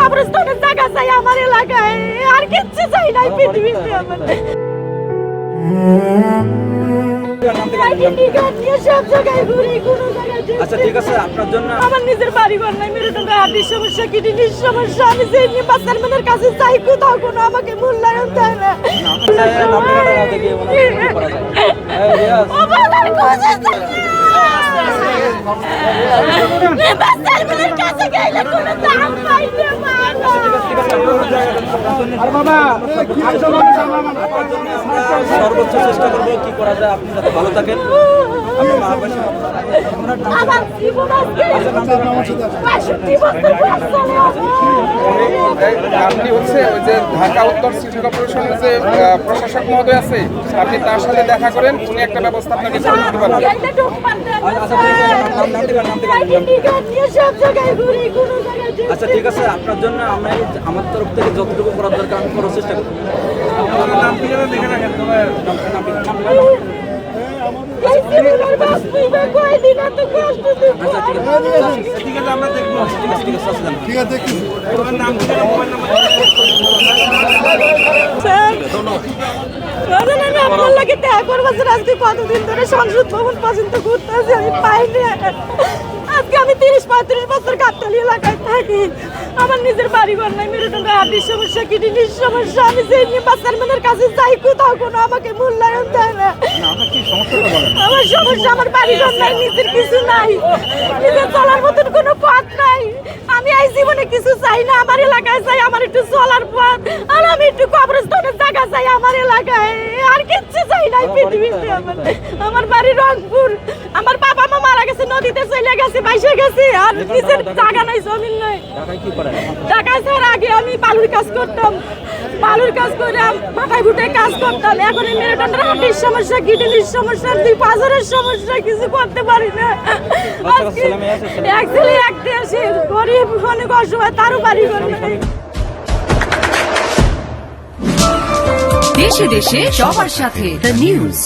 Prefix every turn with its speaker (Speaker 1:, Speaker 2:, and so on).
Speaker 1: কবরস্থানের জায়গা চাই আমার এলাকায়, আর কিচ্ছু চাই নাই পৃথিবীতে আমাদের।
Speaker 2: আচ্ছা ঠিক আছে, আপনার জন্য
Speaker 1: আমার নিজের বাড়ি ঘর নাই, মেরুদণ্ড হার্টের সমস্যা, কিডনির সমস্যা, আমি যে নিয়ে বাচ্চার কাছে চাই, কোথাও কোনো আমাকে মূল্যায়ন দেয় না।
Speaker 2: সর্বোচ্চ চেষ্টা করবো কি করা যায়, আপনি যাতে ভালো থাকেন।
Speaker 3: আপনি হচ্ছে ওই যে ঢাকা উত্তর সিটি কর্পোরেশনের যে প্রশাসক মহোদয় আছে, আপনি তার সাথে দেখা করেন, উনি একটা ব্যবস্থা আপনাকে করে দিতে পারবেন।
Speaker 2: আচ্ছা ঠিক আছে, আপনার জন্য আমরা আমার তরফ থেকে যতটুকু করার দরকার আমি করার চেষ্টা করবো।
Speaker 1: কতদিন ধরে সংসদ ভবন পর্যন্ত ঘুরতে আছি, আমি পাইনি। আজকে আমি 30-35 বছর গাবতলী এলাকায় থাকি, আমার নিজের বাড়ি ঘর নাই, মেরুদণ্ড হার্টের সমস্যা, কিডনির সমস্যা, আমি যে নিয়ে বাচ্চার কাছে চাই, কোথাও কোনো আমাকে মূল্যায়ন দেয় না। আমার সমস্যা, আমার বাড়ি ঘর নাই, নিজের কিছু নাই, নিজের চলার মতন কোনো পথ নাই। আমি এই জীবনে কিছু চাই না, আমার এলাকায় চাই আমার একটু চলার পথ, আর আমি একটু কবরস্থানের জায়গা চাই আমার এলাকায়, আর কিচ্ছু চাই নাই পৃথিবীতে। আমার বাড়ি রংপুর, আমার বাবা মা মারা গেছে, নদীতে চলে গেছে, বাইসে গেছে, আর নিজের জায়গা নাই, জমিন নাই। ঢাকায় ছাড়া আগে আমি বালুর কাজ করতাম, বালুর কাজ করে মাথায় ফুটে কাজ করতাম। এখন এই মেরুদণ্ডের হার্টের সমস্যা, কিডনির সমস্যা, 2 পাঁচের সমস্যা, কিছু করতে পারি না। এক ছেলে এক দেশে গরিব, অনেক অসহায়, তারও বাড়ি ঘর নাই।
Speaker 4: দেশে দেশে সবার সাথে দ্য নিউজ।